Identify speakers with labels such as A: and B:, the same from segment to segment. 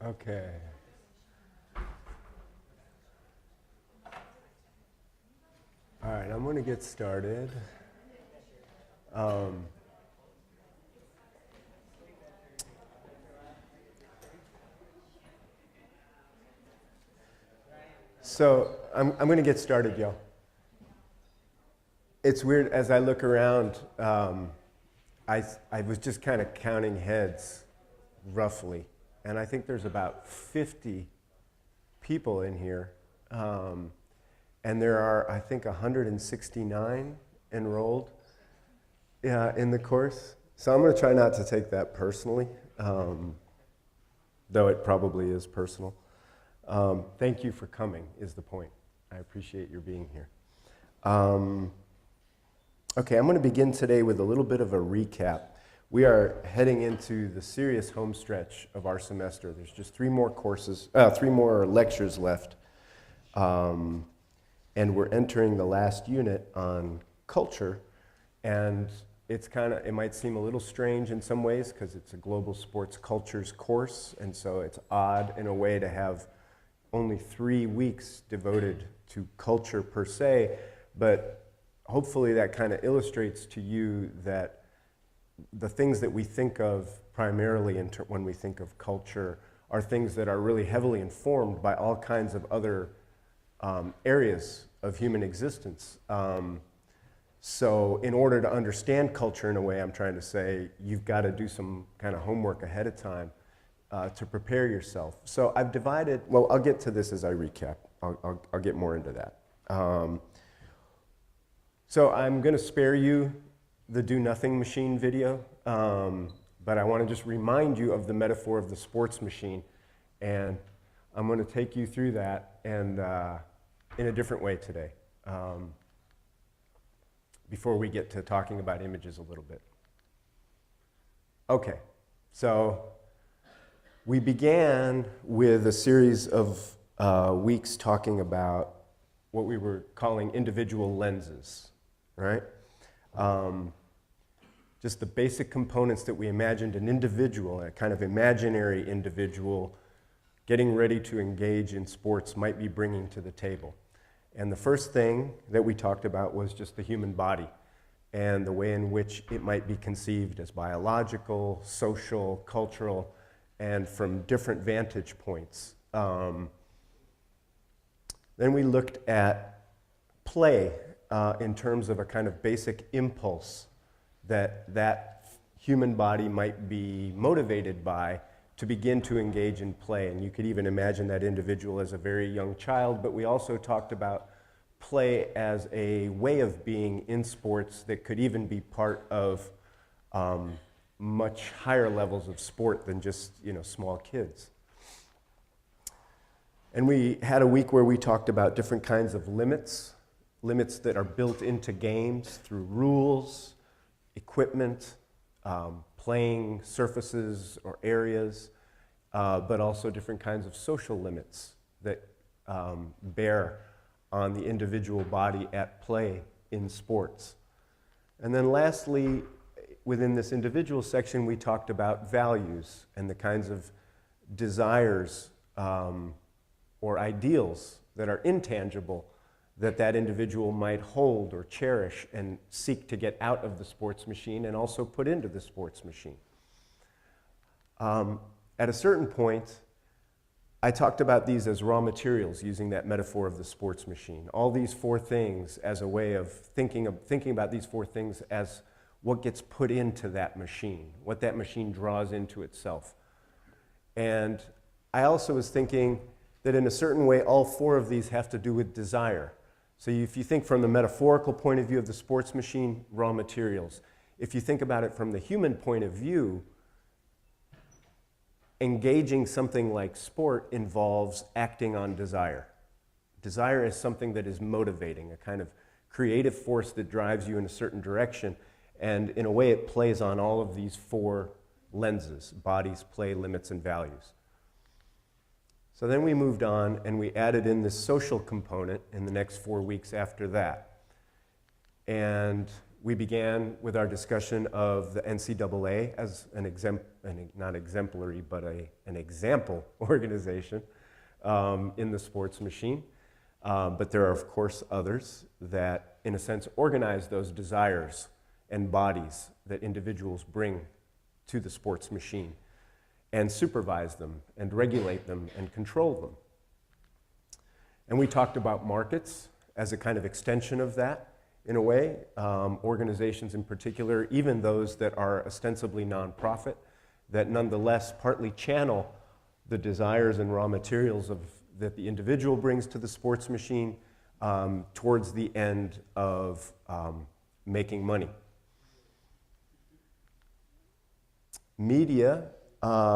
A: Okay. All right, I'm going to get started. Um, I'm going to get started, y'all. It's weird, as I look around, I was just kind of counting heads, roughly, and I think there's about 50 people in here. And there are, I think, 169 enrolled in the course. So I'm going to try not to take that personally, though it probably is personal. Thank you for coming, is the point. I appreciate your being here. Okay, I'm going to begin today with a little bit of a recap. We are heading into the serious home stretch of our semester. There's just three more lectures left. And we're entering the last unit on culture, and it might seem a little strange in some ways because it's a global sports cultures course, and so it's odd in a way to have only 3 weeks devoted to culture per se, but hopefully that kind of illustrates to you that the things that we think of primarily when we think of culture are things that are really heavily informed by all kinds of other areas of human existence. So in order to understand culture in a way, I'm trying to say, you've got to do some kind of homework ahead of time to prepare yourself. So I've divided, well, I'll get to this as I recap. I'll get more into that. So I'm going to spare you the Do Nothing Machine video, but I want to just remind you of the metaphor of the sports machine, and I'm going to take you through that and in a different way today, before we get to talking about images a little bit. Okay, so we began with a series of weeks talking about what we were calling individual lenses, right? Just the basic components that we imagined an individual, a kind of imaginary individual, getting ready to engage in sports might be bringing to the table. And the first thing that we talked about was just the human body and the way in which it might be conceived as biological, social, cultural, and from different vantage points. Then we looked at play in terms of a kind of basic impulse that human body might be motivated by to begin to engage in play. And you could even imagine that individual as a very young child, but we also talked about play as a way of being in sports that could even be part of much higher levels of sport than just, small kids. And we had a week where we talked about different kinds of limits that are built into games through rules, equipment, playing surfaces or areas, but also different kinds of social limits that bear on the individual body at play in sports. And then lastly, within this individual section, we talked about values and the kinds of desires or ideals that are intangible that individual might hold or cherish and seek to get out of the sports machine and also put into the sports machine. At a certain point, I talked about these as raw materials, using that metaphor of the sports machine. All these four things as a way of thinking about these four things as what gets put into that machine, what that machine draws into itself. And I also was thinking that in a certain way, all four of these have to do with desire. So if you think from the metaphorical point of view of the sports machine, raw materials. If you think about it from the human point of view, engaging something like sport involves acting on desire. Desire is something that is motivating, a kind of creative force that drives you in a certain direction, and in a way it plays on all of these four lenses: bodies, play, limits, and values. So then we moved on and we added in this social component in the next 4 weeks after that. And We began with our discussion of the NCAA as not exemplary, but an example organization in the sports machine. But there are, of course, others that, in a sense, organize those desires and bodies that individuals bring to the sports machine and supervise them and regulate them and control them. And we talked about markets as a kind of extension of that, in a way. Organizations in particular, even those that are ostensibly nonprofit, that nonetheless partly channel the desires and raw materials that the individual brings to the sports machine towards the end of making money. Media,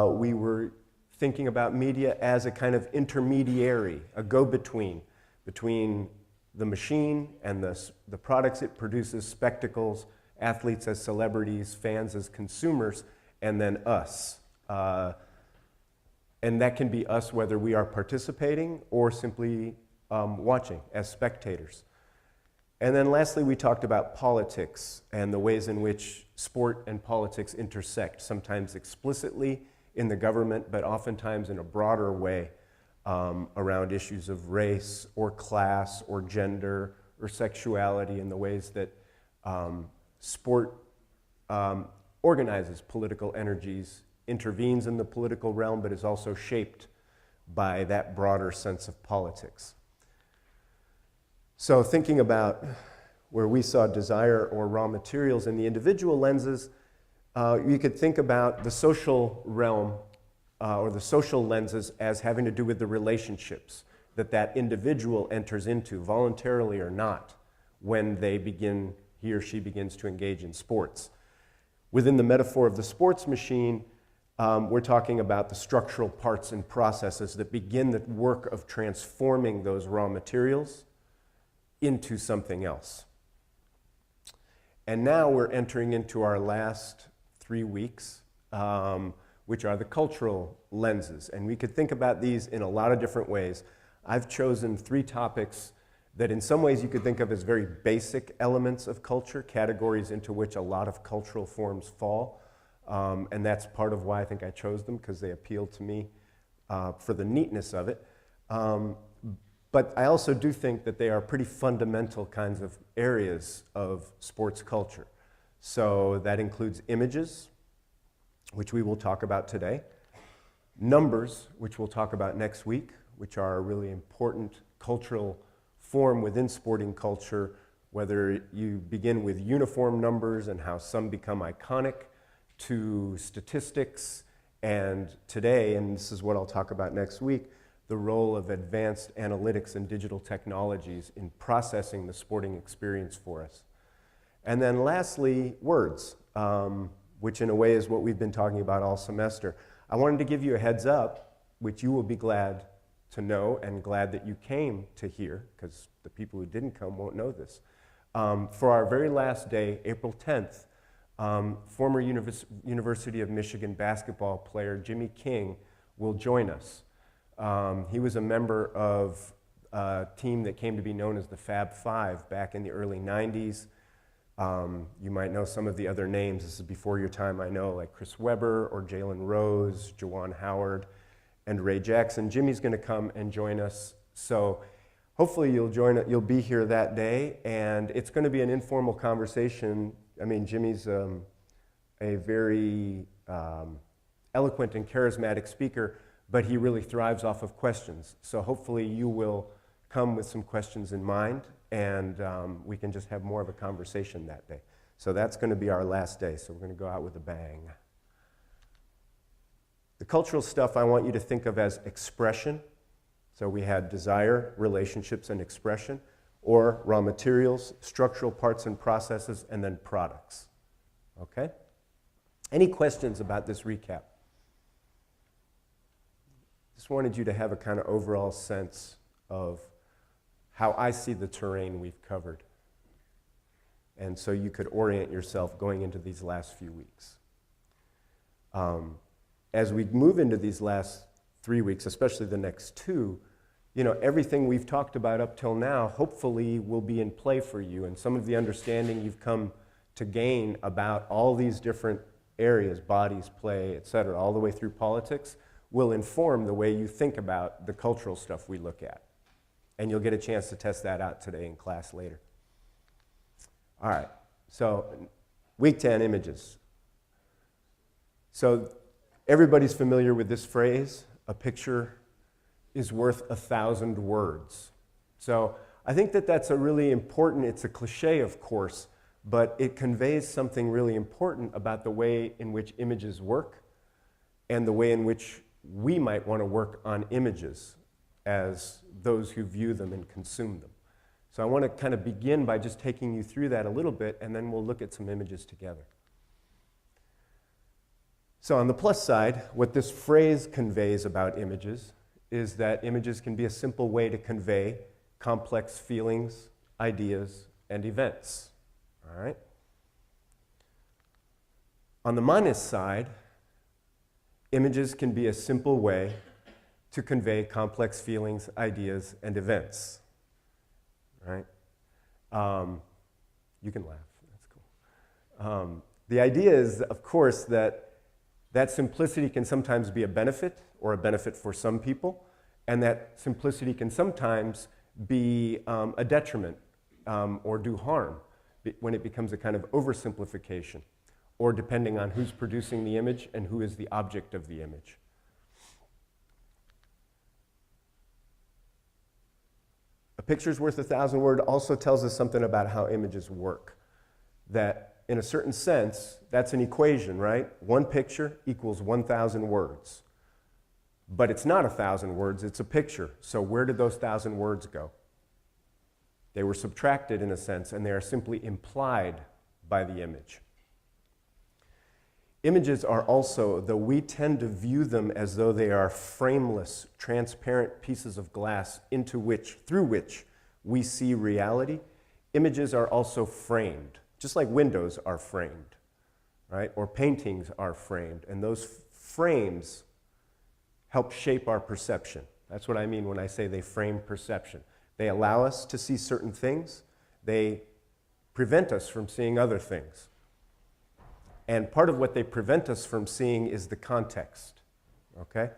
A: we were thinking about media as a kind of intermediary, a go-between between the machine and the products it produces, spectacles, athletes as celebrities, fans as consumers, and then us. And that can be us whether we are participating or simply watching as spectators. And then lastly, we talked about politics and the ways in which sport and politics intersect, sometimes explicitly in the government, but oftentimes in a broader way around issues of race or class or gender or sexuality, and the ways that sport organizes political energies, intervenes in the political realm, but is also shaped by that broader sense of politics. So thinking about where we saw desire or raw materials in the individual lenses, you could think about the social realm or the social lenses as having to do with the relationships that individual enters into, voluntarily or not, when he or she begins to engage in sports. Within the metaphor of the sports machine, we're talking about the structural parts and processes that begin the work of transforming those raw materials into something else. And now we're entering into our last 3 weeks, which are the cultural lenses. And we could think about these in a lot of different ways. I've chosen 3 topics that in some ways you could think of as very basic elements of culture, categories into which a lot of cultural forms fall. And that's part of why I think I chose them, because they appeal to me for the neatness of it. But I also do think that they are pretty fundamental kinds of areas of sports culture. So that includes images, which we will talk about today, numbers, which we'll talk about next week, which are a really important cultural form within sporting culture, whether you begin with uniform numbers and how some become iconic, to statistics, and today, and this is what I'll talk about next week, the role of advanced analytics and digital technologies in processing the sporting experience for us. And then lastly, words, which in a way is what we've been talking about all semester. I wanted to give you a heads up, which you will be glad to know and glad that you came to hear, because the people who didn't come won't know this. For our very last day, April 10th, former University of Michigan basketball player Jimmy King will join us. He was a member of a team that came to be known as the Fab Five back in the early 90s. You might know some of the other names. This is before your time, I know, like Chris Webber or Jalen Rose, Juwan Howard, and Ray Jackson. Jimmy's going to come and join us. So hopefully you'll be here that day, and it's going to be an informal conversation. I mean, Jimmy's a very eloquent and charismatic speaker, but he really thrives off of questions. So hopefully you will come with some questions in mind, and we can just have more of a conversation that day. So that's going to be our last day, so we're going to go out with a bang. The cultural stuff I want you to think of as expression. So we had desire, relationships, and expression, or raw materials, structural parts and processes, and then products. Okay? Any questions about this recap? Just wanted you to have a kind of overall sense of how I see the terrain we've covered. And so you could orient yourself going into these last few weeks. As we move into these last 3 weeks, especially the next 2, everything we've talked about up till now hopefully will be in play for you, and some of the understanding you've come to gain about all these different areas, bodies, play, etc., all the way through politics, will inform the way you think about the cultural stuff we look at. And you'll get a chance to test that out today in class later. All right, so week 10, images. So everybody's familiar with this phrase, a picture is worth 1,000 words. So I think that that's a really important, it's a cliche of course, but it conveys something really important about the way in which images work and the way in which we might want to work on images as those who view them and consume them. So I want to kind of begin by just taking you through that a little bit, and then we'll look at some images together. So on the plus side, what this phrase conveys about images is that images can be a simple way to convey complex feelings, ideas, and events. All right? On the minus side, images can be a simple way to convey complex feelings, ideas, and events. Right? You can laugh, that's cool. The idea is, of course, that simplicity can sometimes be a benefit, or a benefit for some people, and that simplicity can sometimes be a detriment or do harm when it becomes a kind of oversimplification, or depending on who's producing the image and who is the object of the image. A picture's worth 1,000 words also tells us something about how images work. That in a certain sense, that's an equation, right? One picture equals 1,000 words. But it's not 1,000 words, it's a picture. So where did those 1,000 words go? They were subtracted in a sense, and they are simply implied by the image. Images are also, though we tend to view them as though they are frameless, transparent pieces of glass through which we see reality, images are also framed, just like windows are framed, right? Or paintings are framed, and those frames help shape our perception. That's what I mean when I say they frame perception. They allow us to see certain things. They prevent us from seeing other things. And part of what they prevent us from seeing is the context, okay?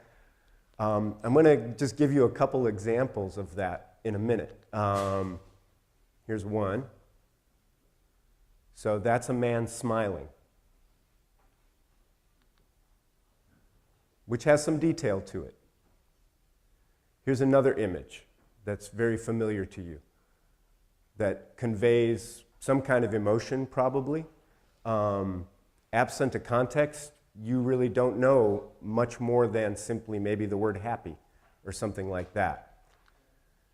A: I'm going to just give you a couple examples of that in a minute. Here's one. So that's a man smiling, which has some detail to it. Here's another image that's very familiar to you, that conveys some kind of emotion, probably. Absent a context, you really don't know much more than simply maybe the word happy or something like that.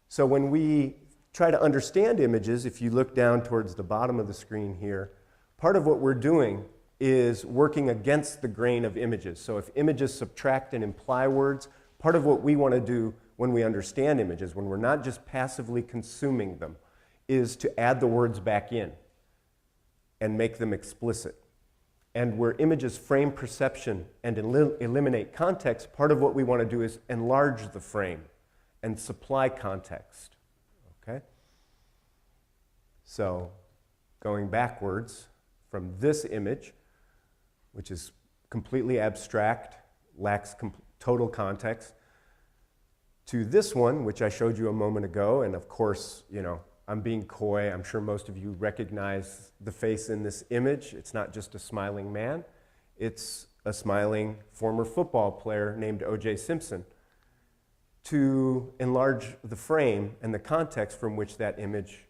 A: So when we try to understand images, if you look down towards the bottom of the screen here, part of what we're doing is working against the grain of images. So if images subtract and imply words, part of what we want to do when we understand images, when we're not just passively consuming them, is to add the words back in and make them explicit. And where images frame perception and eliminate context, part of what we want to do is enlarge the frame and supply context. Okay? So, going backwards from this image, which is completely abstract, lacks total context, to this one, which I showed you a moment ago, and of course, you know, I'm being coy. I'm sure most of you recognize the face in this image. It's not just a smiling man. It's a smiling former football player named O.J. Simpson. To enlarge the frame and the context from which that image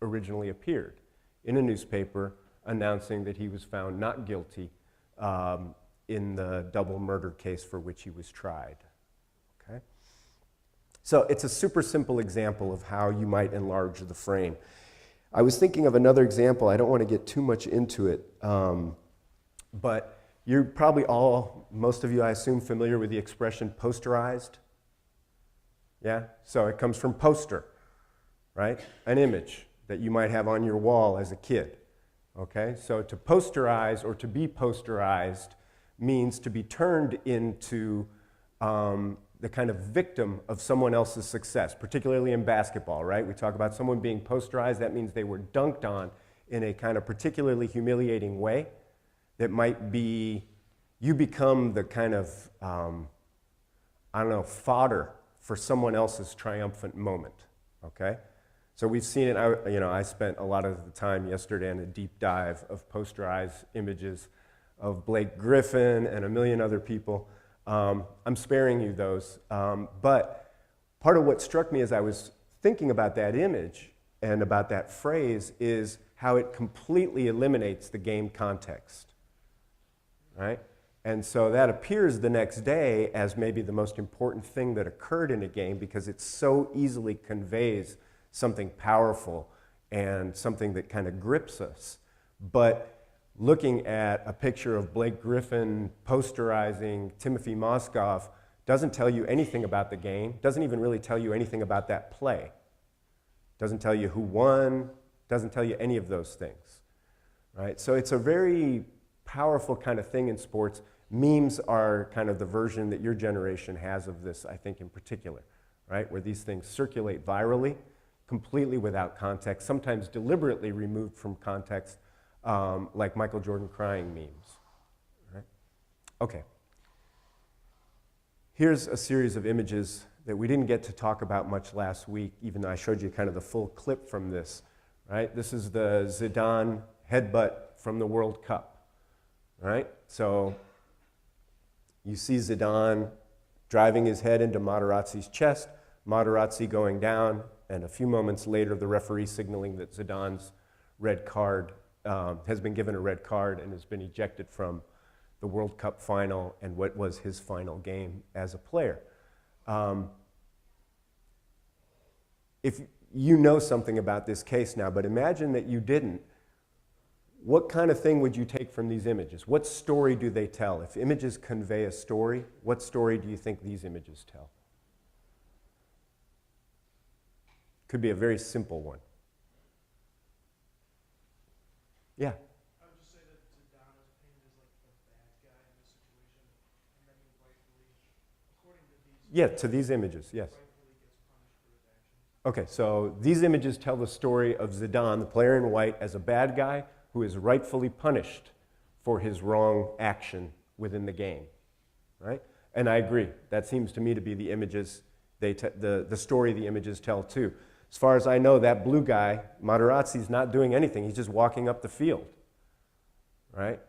A: originally appeared in a newspaper announcing that he was found not guilty in the double murder case for which he was tried. Okay? So it's a super simple example of how you might enlarge the frame. I was thinking of another example. I don't want to get too much into it, but you're probably all, most of you I assume, familiar with the expression posterized. Yeah? So it comes from poster, right? An image that you might have on your wall as a kid. Okay? So to posterize or to be posterized means to be turned into the kind of victim of someone else's success, particularly in basketball, right? We talk about someone being posterized. That means they were dunked on in a kind of particularly humiliating way that might be, you become the kind of, I don't know, fodder for someone else's triumphant moment, okay? So we've seen it, I spent a lot of the time yesterday in a deep dive of posterized images of Blake Griffin and a million other people. I'm sparing you those, but part of what struck me as I was thinking about that image and about that phrase is how it completely eliminates the game context, right? And so that appears the next day as maybe the most important thing that occurred in a game because it so easily conveys something powerful and something that kind of grips us. But looking at a picture of Blake Griffin posterizing Timothy Moskow doesn't tell you anything about the game, doesn't even really tell you anything about that play. Doesn't tell you who won, doesn't tell you any of those things, right? So it's a very powerful kind of thing in sports. Memes are kind of the version that your generation has of this, I think, in particular, right? Where these things circulate virally, completely without context, sometimes deliberately removed from context, like Michael Jordan crying memes, right? Okay. Here's a series of images that we didn't get to talk about much last week, even though I showed you kind of the full clip from this, right? This is the Zidane headbutt from the World Cup, right? So you see Zidane driving his head into Materazzi's chest, Materazzi going down, and a few moments later the referee signaling that Zidane's red card has been given a red card and has been ejected from the World Cup final and what was his final game as a player. If you know something about this case now, but imagine that you didn't, what kind of thing would you take from these images? What story do they tell? If images convey a story, what story do you think these images tell? Could be a very simple one. Yeah?
B: I would just say that Zidane is painted as like the bad guy in this situation, and then he rightfully, according to these,
A: Yeah, to these images, yes.
B: rightfully gets punished for his actions.
A: Okay, so these images tell the story of Zidane, the player in white, as a bad guy who is rightfully punished for his wrong action within the game, right? And I agree. That seems to me to be the images, the story the images tell too. As far as I know, that blue guy, Materazzi's not doing anything. He's just walking up the field, right?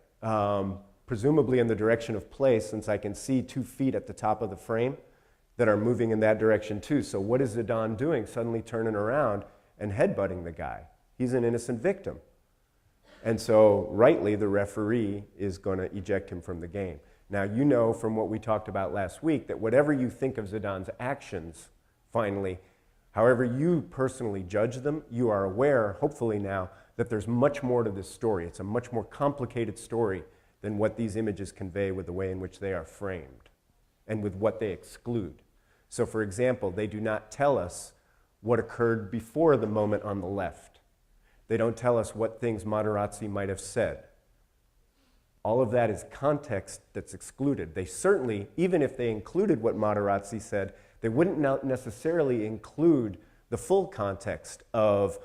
A: Presumably in the direction of play, since I can see 2 feet at the top of the frame that are moving in that direction too. So what is Zidane doing? Suddenly turning around and headbutting the guy. He's an innocent victim. And so rightly, the referee is going to eject him from the game. Now, you know from what we talked about last week that whatever you think of Zidane's actions, finally, however you personally judge them, you are aware, hopefully now, that there's much more to this story. It's a much more complicated story than what these images convey with the way in which they are framed and with what they exclude. So, for example, they do not tell us what occurred before the moment on the left. They don't tell us what things Materazzi might have said. All of that is context that's excluded. They certainly, even if they included what Materazzi said, they wouldn't necessarily include the full context of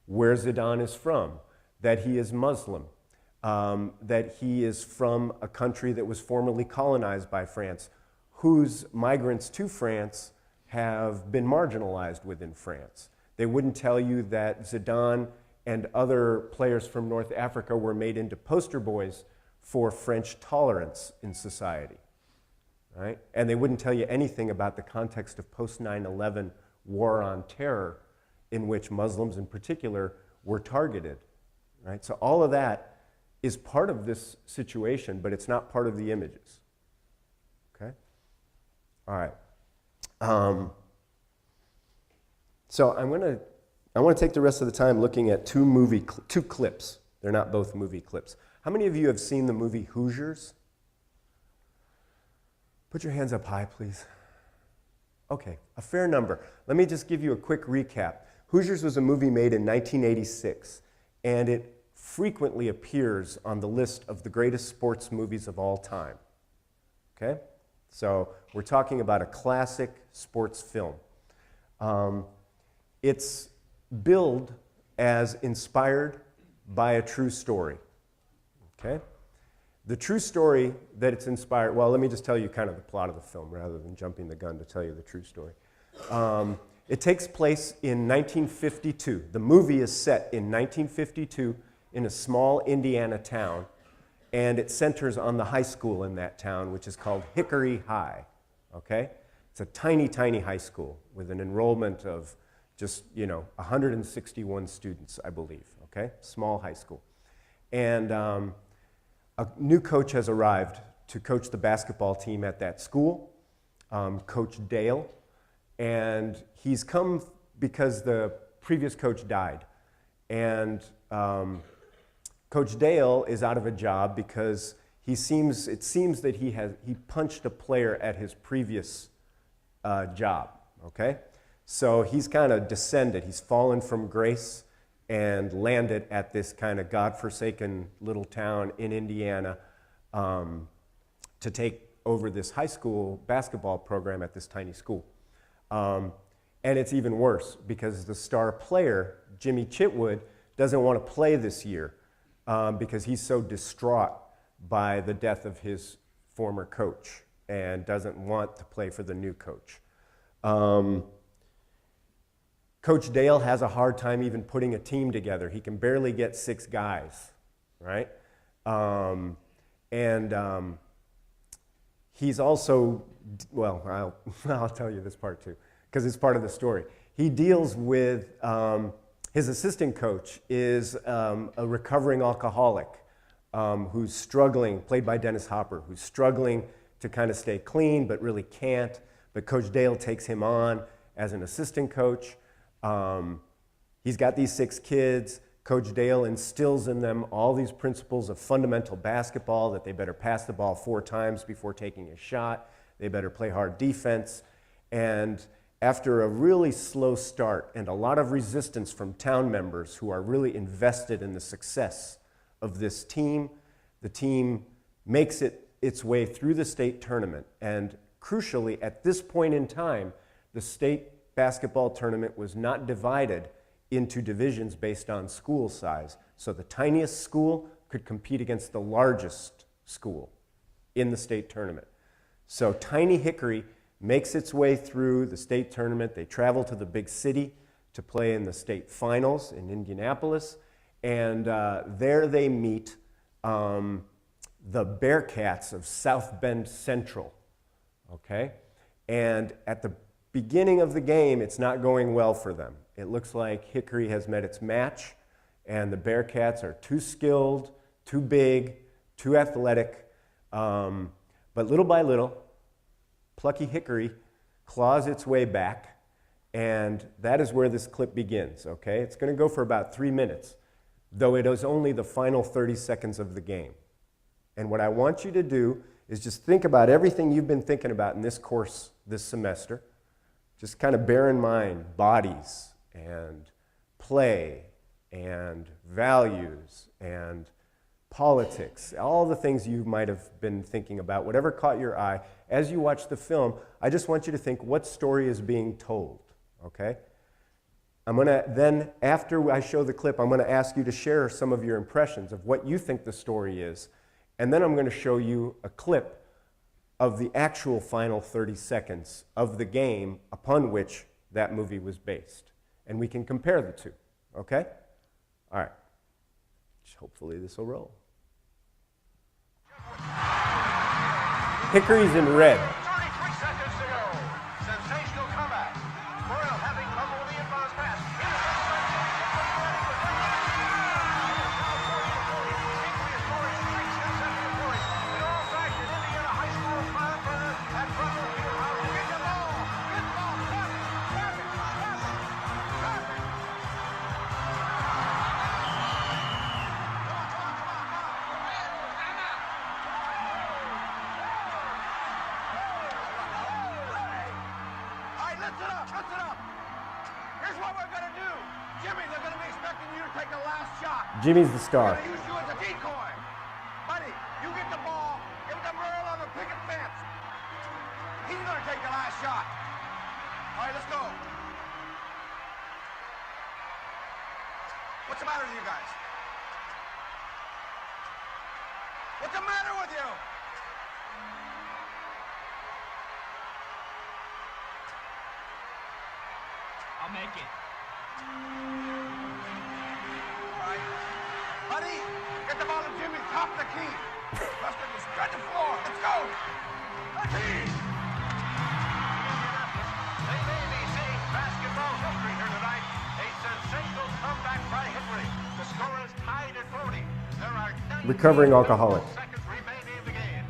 A: where Zidane is from, that he is Muslim, that he is from a country that was formerly colonized by France, whose migrants to France have been marginalized within France. They wouldn't tell you that Zidane and other players from North Africa were made into poster boys for French tolerance in society, right? And they wouldn't tell you anything about the context of post-9/11 war on terror in which Muslims in particular were targeted, right? So all of that is part of this situation, but it's not part of the images, okay? All right. So I want to take the rest of the time looking at two clips. They're not both movie clips. How many of you have seen the movie Hoosiers? Put your hands up high, please. Okay, a fair number. Let me just give you a quick recap. Hoosiers was a movie made in 1986, and it frequently appears on the list of the greatest sports movies of all time. Okay? So we're talking about a classic sports film. It's billed as inspired by a true story. Okay? The true story that it's inspired, well, let me just tell you kind of the plot of the film rather than jumping the gun to tell you the true story. It takes place in 1952. The movie is set in 1952 in a small Indiana town, and it centers on the high school in that town, which is called Hickory High. Okay? It's a tiny, tiny high school with an enrollment of just, 161 students, I believe. Okay? Small high school. And a new coach has arrived to coach the basketball team at that school, Coach Dale. And he's come because the previous coach died. And Coach Dale is out of a job because it seems that he punched a player at his previous job, okay? So he's kind of descended. He's fallen from grace and landed at this kind of godforsaken little town in Indiana to take over this high school basketball program at this tiny school. And it's even worse because the star player, Jimmy Chitwood, doesn't want to play this year because he's so distraught by the death of his former coach and doesn't want to play for the new coach. Coach Dale has a hard time even putting a team together. He can barely get 6 guys, right? He's also, well, I'll tell you this part too, because it's part of the story. He deals with, his assistant coach is a recovering alcoholic who's struggling, played by Dennis Hopper, who's struggling to kind of stay clean but really can't. But Coach Dale takes him on as an assistant coach. He's got these 6 kids. Coach Dale instills in them all these principles of fundamental basketball, that they better pass the ball 4 times before taking a shot. They better play hard defense. And after a really slow start and a lot of resistance from town members who are really invested in the success of this team, the team makes its way through the state tournament. And crucially, at this point in time, the state basketball tournament was not divided into divisions based on school size. So the tiniest school could compete against the largest school in the state tournament. So tiny Hickory makes its way through the state tournament. They travel to the big city to play in the state finals in Indianapolis. And there they meet the Bearcats of South Bend Central. Okay? And at the beginning of the game, it's not going well for them. It looks like Hickory has met its match, and the Bearcats are too skilled, too big, too athletic. But little by little, plucky Hickory claws its way back, and that is where this clip begins, okay? It's going to go for about 3 minutes, though it is only the final 30 seconds of the game. And what I want you to do is just think about everything you've been thinking about in this course this semester. Just kind of bear in mind bodies and play and values and politics, all the things you might have been thinking about, whatever caught your eye. As you watch the film, I just want you to think, what story is being told, okay? I'm going to then, after I show the clip, I'm going to ask you to share some of your impressions of what you think the story is. And then I'm going to show you a clip of the actual final 30 seconds of the game upon which that movie was based. And we can compare the two, okay? All right. Hopefully this will roll. Hickory's in red.
C: 33 seconds to go. Sensational comeback. Morrell having trouble with the inbounds pass. Lift it up, lift it up. Here's what we're going to do. Jimmy, they're going to be expecting you to take the last shot.
A: Jimmy's the star.
C: We're going to use you as a decoy. Buddy, you get the ball, give it to Merle on the picket fence. He's going to take the last shot. All right, let's go. What's the matter with you guys? What's the matter with you?
D: I'll make it.
C: All right. Buddy, get the ball to Jimmy, top the key. Buster, you spread the floor. Let's go.
E: They may be seeing basketball history here tonight. A sensational comeback by Henry. The score is tied at 40. There are 19
A: Recovering alcoholic.
E: seconds remaining in the game.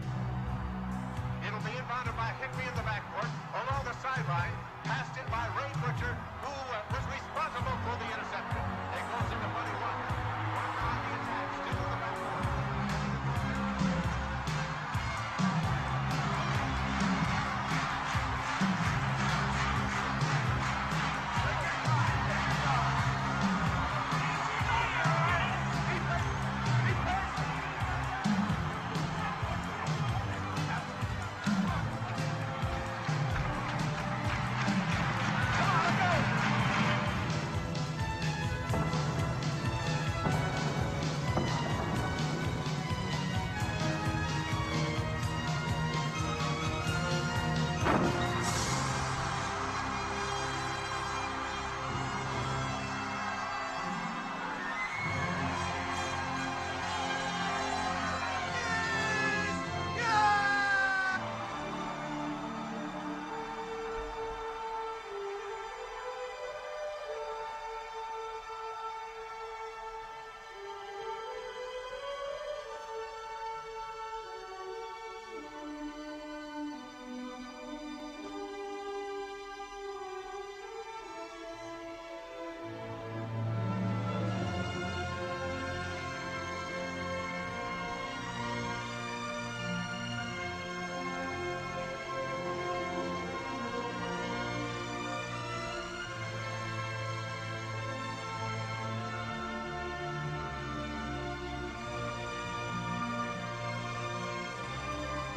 E: It'll be inbounded by Henry in the backcourt. Along the sideline, passed in by Ray Butcher, who was responsible for the interception. It goes into Buddy Walker. Walker on the attack, still in the backcourt.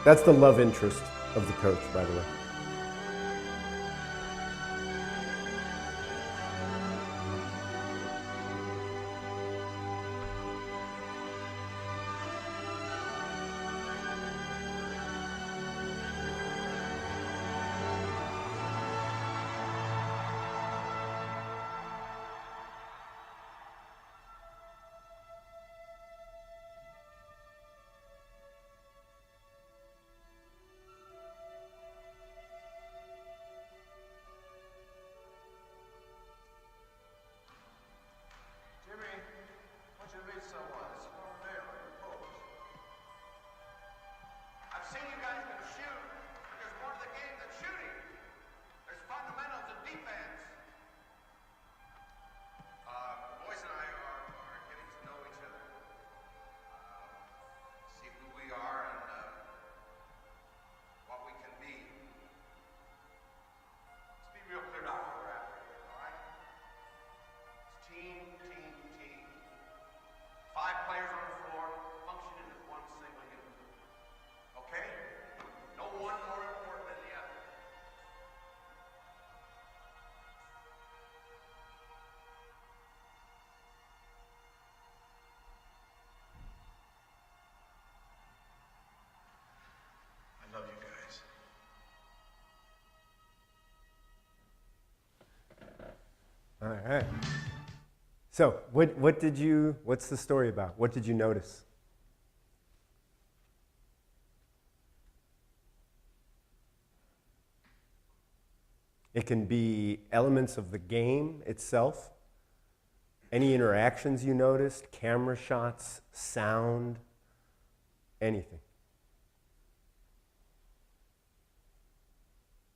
A: That's the love interest of the coach, by the way.
C: Jimmy, why don't you meet someone? It's Cornell, your coach. I've seen you guys can shoot, but there's more to the game than shooting. There's fundamentals and defense. Boys and I are getting to know each other. See who we are and what we can be. Let's be real clear about what we're after here, all right? It's team, team, team. 5 players on the floor functioning as one single unit. Okay? No one more important than the other. I love you guys.
A: All right. So, what's the story about? What did you notice? It can be elements of the game itself, any interactions you noticed, camera shots, sound, anything.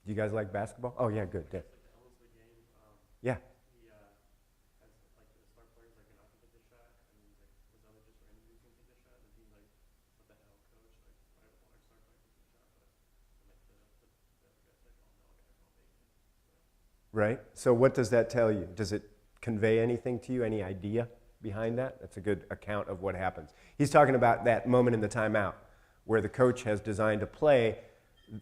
A: Do you guys like basketball? Oh, yeah, good. Yeah.
B: Elements of the game.
A: Yeah.
B: He has like the star players like not take the shot, and he's like was other just random dudes gonna take the shot, and he's like, what the hell, coach? Like why don't our star player take the shot? But like the other guys like, oh no, I guess I'll take it. So.
A: Right? So what does that tell you? Does it convey anything to you? Any idea behind that? That's a good account of what happens. He's talking about that moment in the timeout where the coach has designed a play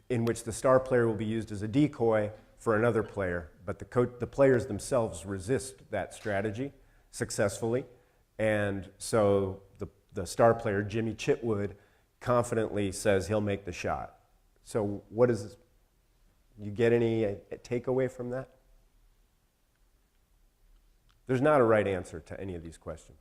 A: in which the star player will be used as a decoy for another player, but the players themselves resist that strategy successfully. And so the star player, Jimmy Chitwood, confidently says he'll make the shot. So what is, you get any takeaway from that? There's not a right answer to any of these questions.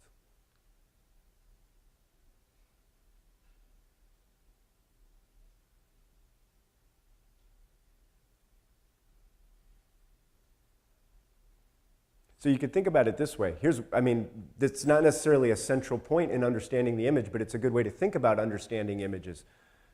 A: So you could think about it this way. It's not necessarily a central point in understanding the image, but it's a good way to think about understanding images.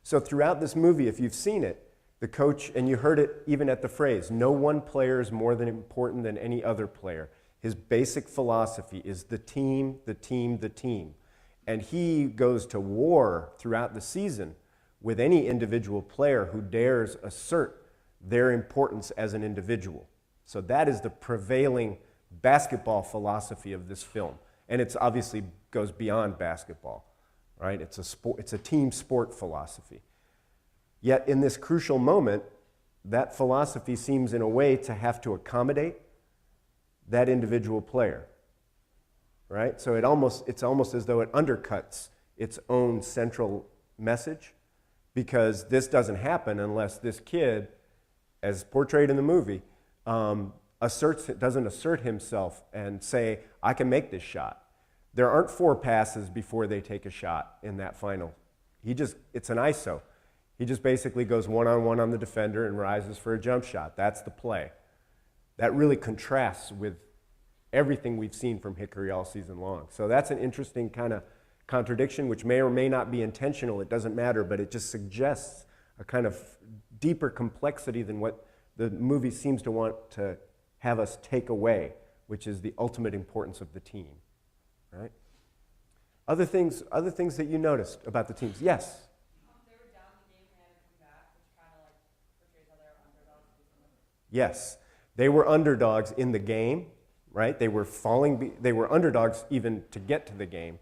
A: So throughout this movie, if you've seen it, the coach, and you heard it even at the phrase, no one player is more important than any other player. His basic philosophy is the team, the team, the team. And he goes to war throughout the season with any individual player who dares assert their importance as an individual. So that is the prevailing basketball philosophy of this film. And it's obviously goes beyond basketball, right? It's a team sport philosophy. Yet in this crucial moment, that philosophy seems in a way to have to accommodate that individual player, right? So it's almost as though it undercuts its own central message, because this doesn't happen unless this kid, as portrayed in the movie, doesn't assert himself and say, I can make this shot. There aren't 4 passes before they take a shot in that final. It's an ISO. He just basically goes one-on-one on the defender and rises for a jump shot. That's the play. That really contrasts with everything we've seen from Hickory all season long. So that's an interesting kind of contradiction, which may or may not be intentional. It doesn't matter, but it just suggests a kind of deeper complexity than what the movie seems to want to have us take away, which is the ultimate importance of the team, right? Other things that you noticed about the teams? Yes?
D: They were down the game and had to come back, which kind of like portrays how they were underdogs.
A: Yes. They were underdogs in the game, right? They were underdogs even to get to the game.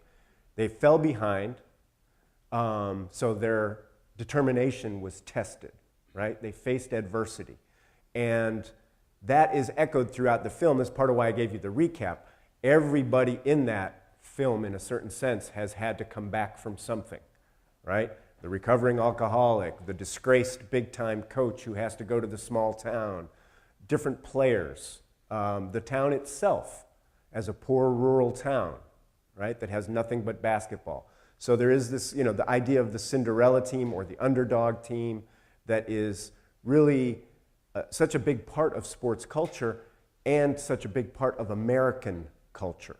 A: They fell behind, so their determination was tested, right? They faced adversity. And that is echoed throughout the film. That's part of why I gave you the recap. Everybody in that film, in a certain sense, has had to come back from something, right? The recovering alcoholic, the disgraced big-time coach who has to go to the small town, different players, the town itself as a poor rural town, right, that has nothing but basketball. So there is this, the idea of the Cinderella team or the underdog team that is really such a big part of sports culture and such a big part of American culture,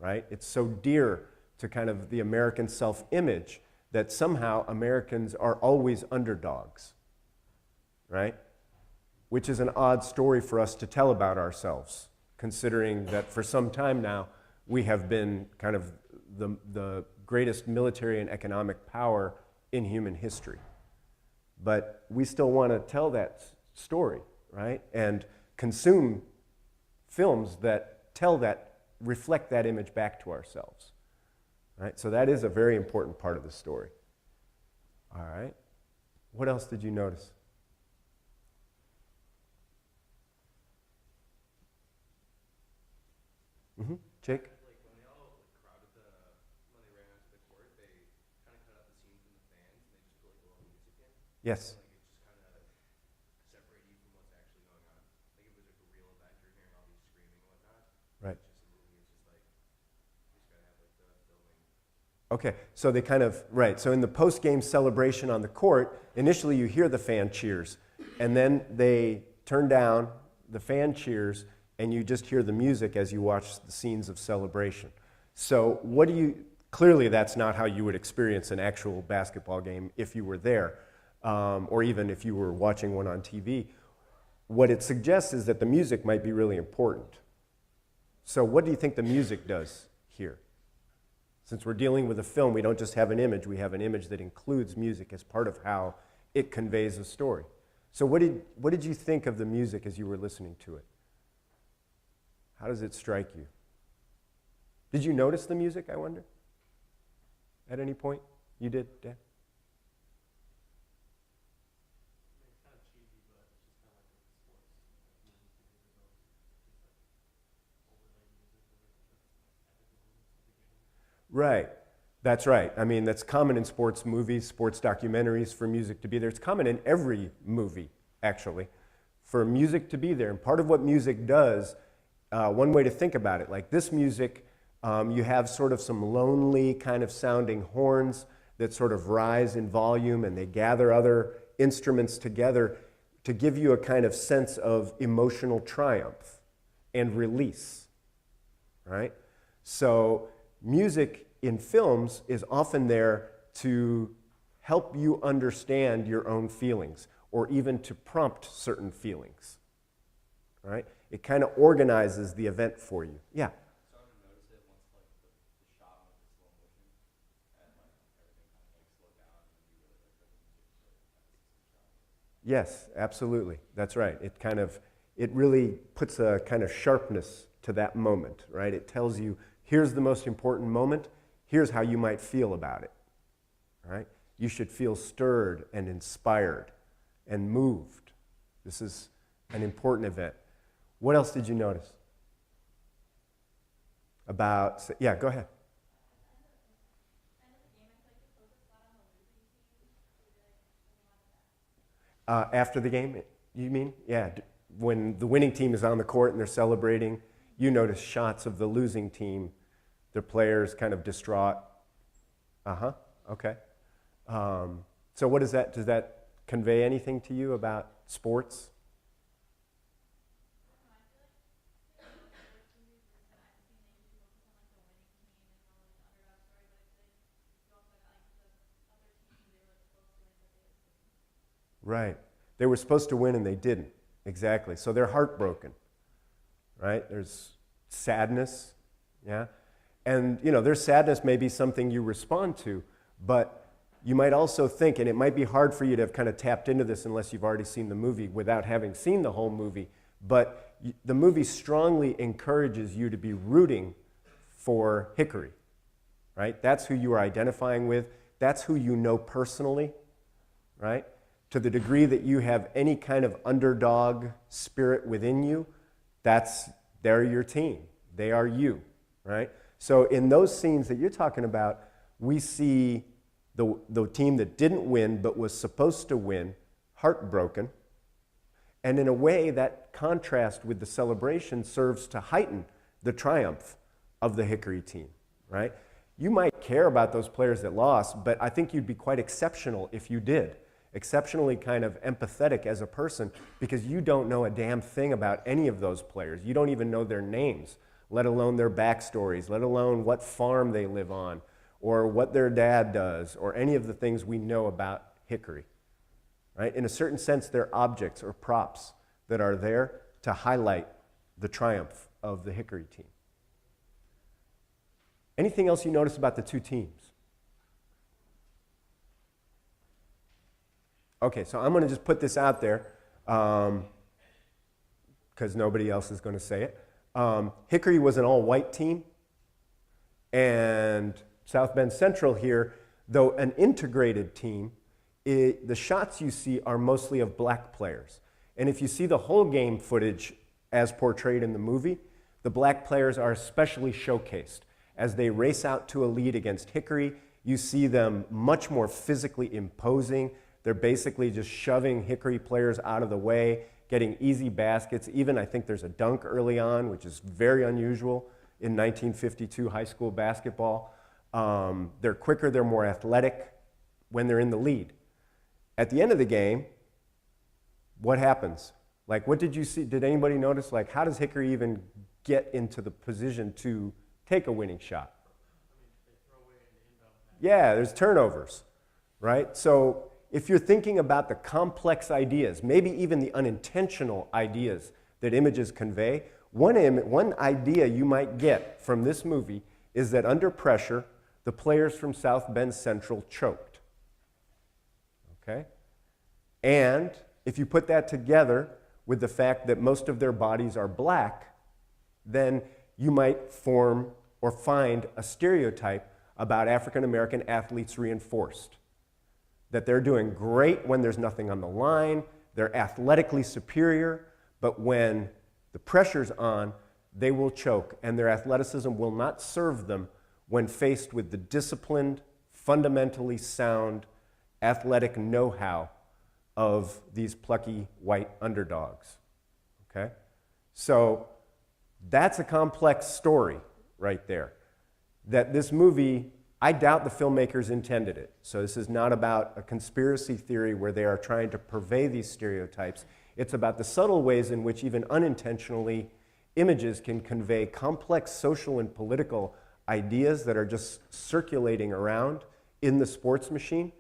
A: right? It's so dear to kind of the American self-image that somehow Americans are always underdogs, right? Which is an odd story for us to tell about ourselves, considering that for some time now we have been kind of the greatest military and economic power in human history. But we still want to tell that story, right? And consume films that reflect that image back to ourselves, right? So that is a very important part of the story. All right. What else did you notice? Mm-hmm. Jake?
B: Like when they all crowded when they ran onto the court, they kind of cut out the scenes from the fans and they just put like a little music in.
A: Yes.
B: Like it just kind of separated you from what's actually going on. Like it was like a real event, you're hearing all these screaming and whatnot.
A: Right.
B: It's just a movie, it's just like, you just gotta have like the filming.
A: Okay, so they kind of, right, so in the post-game celebration on the court, initially you hear the fan cheers, and then they turn down the fan cheers, and you just hear the music as you watch the scenes of celebration. So clearly that's not how you would experience an actual basketball game if you were there, or even if you were watching one on TV. What it suggests is that the music might be really important. So what do you think the music does here? Since we're dealing with a film, we don't just have an image, we have an image that includes music as part of how it conveys a story. So what did you think of the music as you were listening to it? How does it strike you? Did you notice the music, I wonder? At any point? You did, Dan?
B: It's kind of cheesy, but it's just kind of like a sports movie theater, so it's just like overlay music over the epic moments of the game.
A: Right. That's right. I mean, that's common in sports movies, sports documentaries, for music to be there. It's common in every movie, actually, for music to be there. And part of what music does, one way to think about it, like this music, you have sort of some lonely kind of sounding horns that sort of rise in volume, and they gather other instruments together to give you a kind of sense of emotional triumph and release, right? So music in films is often there to help you understand your own feelings, or even to prompt certain feelings, right? It kind of organizes the event for you. Yeah?
F: Started to notice it once like the shot went to slow motion and like everything kind of like slowed down and you really like heard the music really kind of
A: Yes, absolutely. That's right. It really puts a kind of sharpness to that moment, right? It tells you, here's the most important moment, here's how you might feel about it, right? You should feel stirred and inspired and moved. This is an important event. What else did you notice? Yeah, go ahead. After the game, you mean? Yeah, when the winning team is on the court and they're celebrating, you notice shots of the losing team, their players kind of distraught. Okay. So what does that convey anything to you about sports? Right. They were supposed to win and they didn't. Exactly. So they're heartbroken, right? There's sadness, yeah? And, their sadness may be something you respond to, but you might also think, and it might be hard for you to have kind of tapped into this unless you've already seen the movie without having seen the whole movie, but the movie strongly encourages you to be rooting for Hickory, right? That's who you are identifying with. That's who you know personally, right? To the degree that you have any kind of underdog spirit within you, they're your team. They are you, right? So in those scenes that you're talking about, we see the team that didn't win but was supposed to win, heartbroken. And in a way, that contrast with the celebration serves to heighten the triumph of the Hickory team, right? You might care about those players that lost, but I think you'd be quite exceptional if you did. Exceptionally kind of empathetic as a person, because you don't know a damn thing about any of those players. You don't even know their names, let alone their backstories, let alone what farm they live on, or what their dad does, or any of the things we know about Hickory. Right? In a certain sense, they're objects or props that are there to highlight the triumph of the Hickory team. Anything else you notice about the two teams? Okay, so I'm going to just put this out there because nobody else is going to say it. Hickory was an all-white team, and South Bend Central here, though an integrated team, the shots you see are mostly of black players. And if you see the whole game footage as portrayed in the movie, the black players are especially showcased. As they race out to a lead against Hickory, you see them much more physically imposing. They're basically just shoving Hickory players out of the way, getting easy baskets. Even I think there's a dunk early on, which is very unusual in 1952 high school basketball. They're quicker, they're more athletic when they're in the lead. At the end of the game, what happens? Like, what did you see? Did anybody notice, like, how does Hickory even get into the position to take a winning shot? Yeah, there's turnovers, right? So if you're thinking about the complex ideas, maybe even the unintentional ideas that images convey, one idea you might get from this movie is that under pressure, the players from South Bend Central choked. Okay? And if you put that together with the fact that most of their bodies are black, then you might form or find a stereotype about African American athletes reinforced. That they're doing great when there's nothing on the line, they're athletically superior, but when the pressure's on, they will choke, and their athleticism will not serve them when faced with the disciplined, fundamentally sound, athletic know-how of these plucky white underdogs. Okay? So that's a complex story right there. That this movie, I doubt the filmmakers intended it. So this is not about a conspiracy theory where they are trying to purvey these stereotypes. It's about the subtle ways in which, even unintentionally, images can convey complex social and political ideas that are just circulating around in the sports machine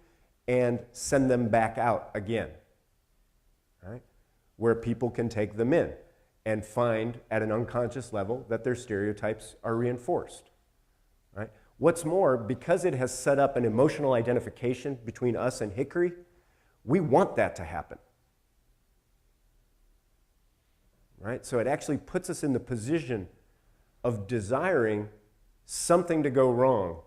A: and send them back out again, right? Where people can take them in and find at an unconscious level that their stereotypes are reinforced, right? What's more, because it has set up an emotional identification between us and Hickory, we want that to happen. Right? So it actually puts us in the position of desiring something to go wrong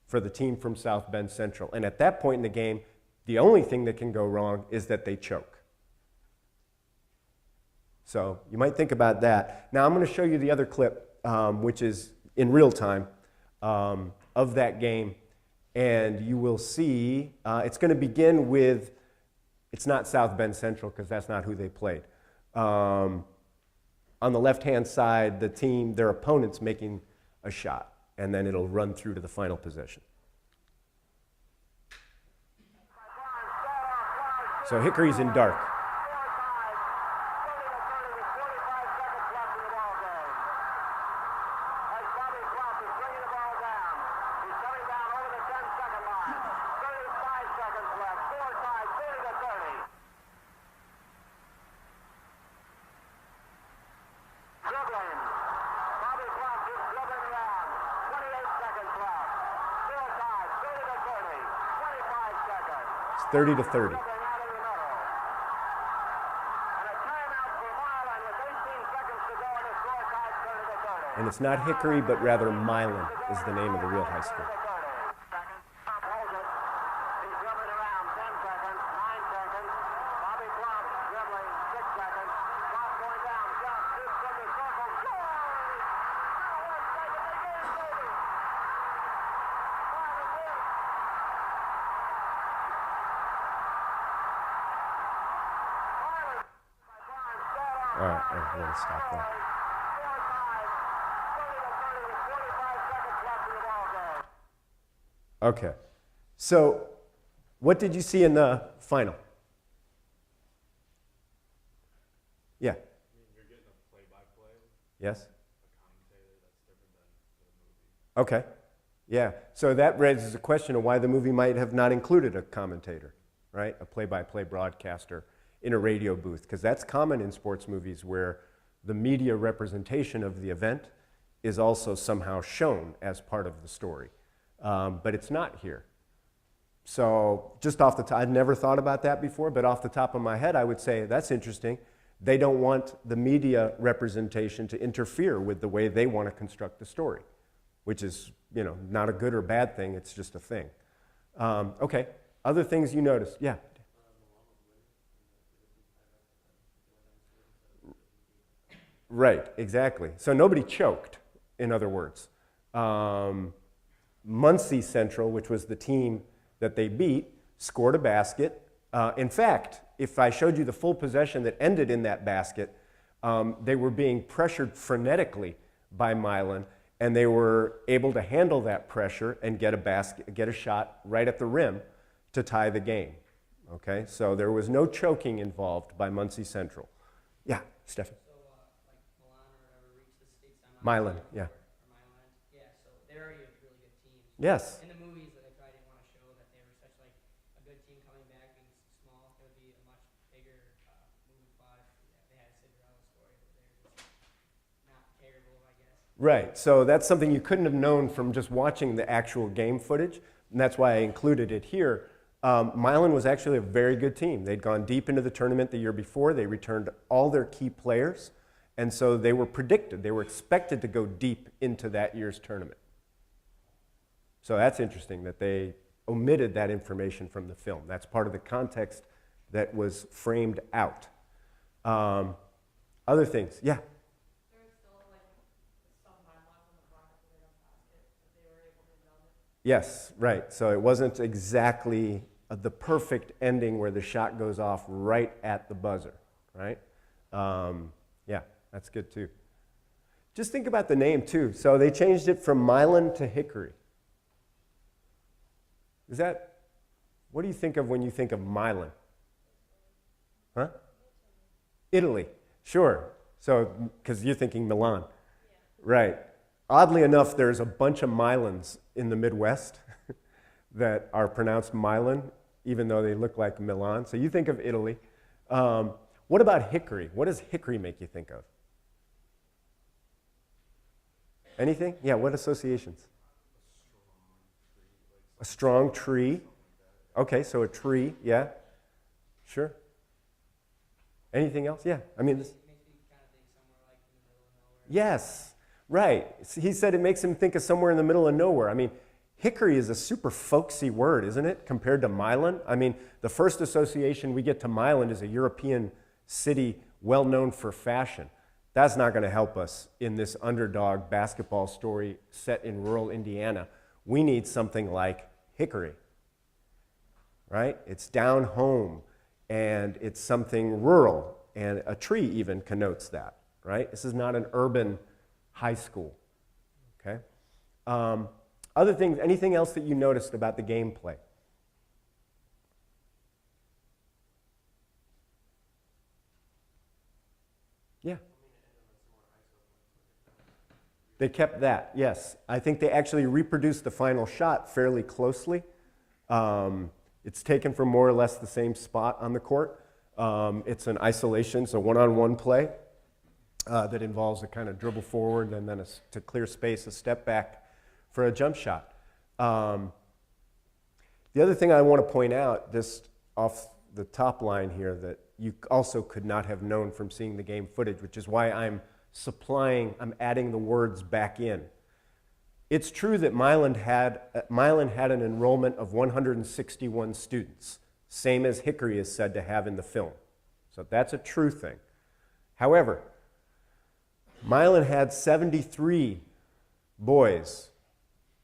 A: for the team from South Bend Central. And at that point in the game, the only thing that can go wrong is that they choke. So you might think about that. Now I'm going to show you the other clip, which is in real time, of that game. And you will see, it's going to begin with, it's not South Bend Central because that's not who they played. On the left-hand side, the team, their opponent's making a shot, and then it'll run through to the final possession. So Hickory's in dark. It's 30 to 30. And it's not Hickory, but rather Milan is the name of the real high school. All right, I'm going to stop there. Okay, so what did you see in the final? Yeah.
F: I mean, you're getting a play-by-play,
A: Yes?
F: a commentator that's different than the movie.
A: Okay. Yeah. So that raises a question of why the movie might have not included a commentator, right? A play-by-play broadcaster in a radio booth, because that's common in sports movies where the media representation of the event is also somehow shown as part of the story. But it's not here. So just off the top, I'd never thought about that before, but off the top of my head, I would say that's interesting. They don't want the media representation to interfere with the way they want to construct the story, which is, you know, not a good or bad thing, it's just a thing. Okay, other things you noticed? Yeah. Right, exactly. So nobody choked, in other words. Muncie Central, which was the team that they beat, scored a basket. In fact, if I showed you the full possession that ended in that basket, they were being pressured frenetically by Milan, and they were able to handle that pressure and get a shot right at the rim to tie the game. Okay, so there was no choking involved by Muncie Central. Yeah, Stefan.
G: So, like Milan or whatever reached the state semifinals.
A: Milan, yeah.
G: Or Milan, yeah. So they're already a really good team.
A: Yes.
G: In the movies that I tried, didn't want to show that they were such like a good team coming back, being small. It would be a much bigger movie plot if they had a Cinderella story, but they're just not terrible, I guess.
A: Right, so that's something you couldn't have known from just watching the actual game footage, and that's why I included it here. Milan was actually a very good team. They'd gone deep into the tournament the year before. They returned all their key players, and so they were predicted, they were expected to go deep into that year's tournament. So that's interesting that they omitted that information from the film. That's part of the context that was framed out. Other things, yeah?
D: There was still like some timelines on the front of the basket that they were able
A: Yes, right. So it wasn't exactly the perfect ending where the shot goes off right at the buzzer, right? Yeah, that's good too. Just think about the name too. So they changed it from Milan to Hickory. What do you think of when you think of Milan? Huh? Italy, sure. So, because you're thinking Milan. Right. Oddly enough, there's a bunch of Milans in the Midwest that are pronounced Milan, even though they look like Milan. So you think of Italy. What about Hickory? What does Hickory make you think of? Anything? Yeah, what associations? A strong tree. Okay, so a tree, yeah. Sure. Anything else? Yeah, I mean,
G: It makes me kind of think somewhere like in the middle of nowhere.
A: yes, right. He said it makes him think of somewhere in the middle of nowhere. I mean, Hickory is a super folksy word, isn't it, compared to Milan? I mean, the first association we get to Milan is a European city well known for fashion. That's not going to help us in this underdog basketball story set in rural Indiana. We need something like Hickory, right? It's down home, and it's something rural, and a tree even connotes that, right? This is not an urban high school, okay? Other things, anything else that you noticed about the gameplay? Yeah. They kept that, yes. I think they actually reproduced the final shot fairly closely. It's taken from more or less the same spot on the court. It's an isolation, so one-on-one play that involves a kind of dribble forward and then to clear space, a step back for a jump shot. The other thing I want to point out, just off the top line here, that you also could not have known from seeing the game footage, which is why I'm adding the words back in. It's true that Milan had an enrollment of 161 students, same as Hickory is said to have in the film. So that's a true thing. However, Milan had 73 boys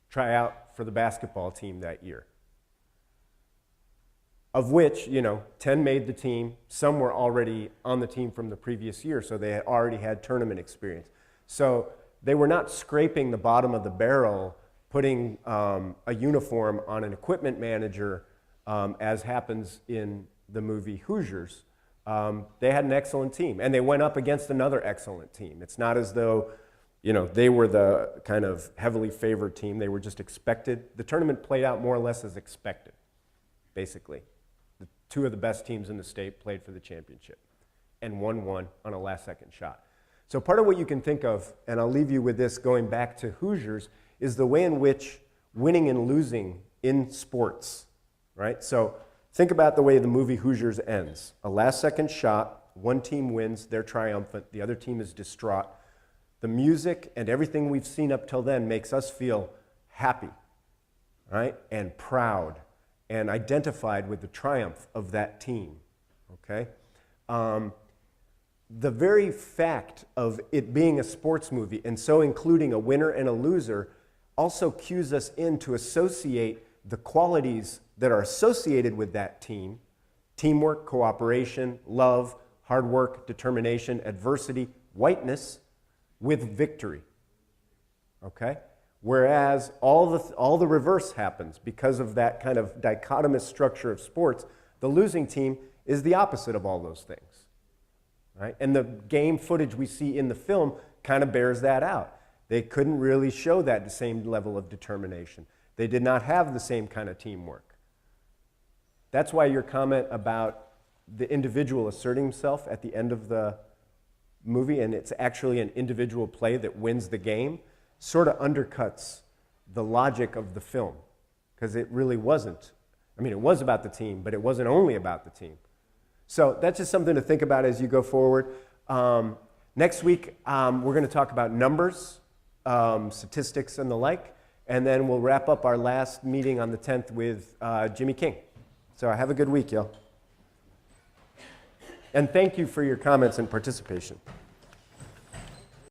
A: try out for the basketball team that year, of which, 10 made the team. Some were already on the team from the previous year, so they had already had tournament experience. So they were not scraping the bottom of the barrel, putting a uniform on an equipment manager, as happens in the movie Hoosiers. They had an excellent team, and they went up against another excellent team. It's not as though, they were the kind of heavily favored team. They were just expected. The tournament played out more or less as expected, basically. The two of the best teams in the state played for the championship, and won on a last-second shot. So part of what you can think of, and I'll leave you with this going back to Hoosiers, is the way in which winning and losing in sports, right? So think about the way the movie Hoosiers ends. A last-second shot, one team wins, they're triumphant, the other team is distraught. The music and everything we've seen up till then makes us feel happy, right? And proud and identified with the triumph of that team, okay? The very fact of it being a sports movie and so including a winner and a loser also cues us in to associate the qualities that are associated with that team: teamwork, cooperation, love, hard work, determination, adversity, whiteness, with victory, okay? Whereas all the reverse happens because of that kind of dichotomous structure of sports. The losing team is the opposite of all those things, right? And the game footage we see in the film kind of bears that out. They couldn't really show that same level of determination. They did not have the same kind of teamwork. That's why your comment about the individual asserting himself at the end of the movie, and it's actually an individual play that wins the game, sort of undercuts the logic of the film, because it really wasn't. I mean, it was about the team, but it wasn't only about the team. So that's just something to think about as you go forward. Next week, we're going to talk about numbers, statistics, and the like, and then we'll wrap up our last meeting on the 10th with Jimmy King. So have a good week, y'all. And thank you for your comments and participation.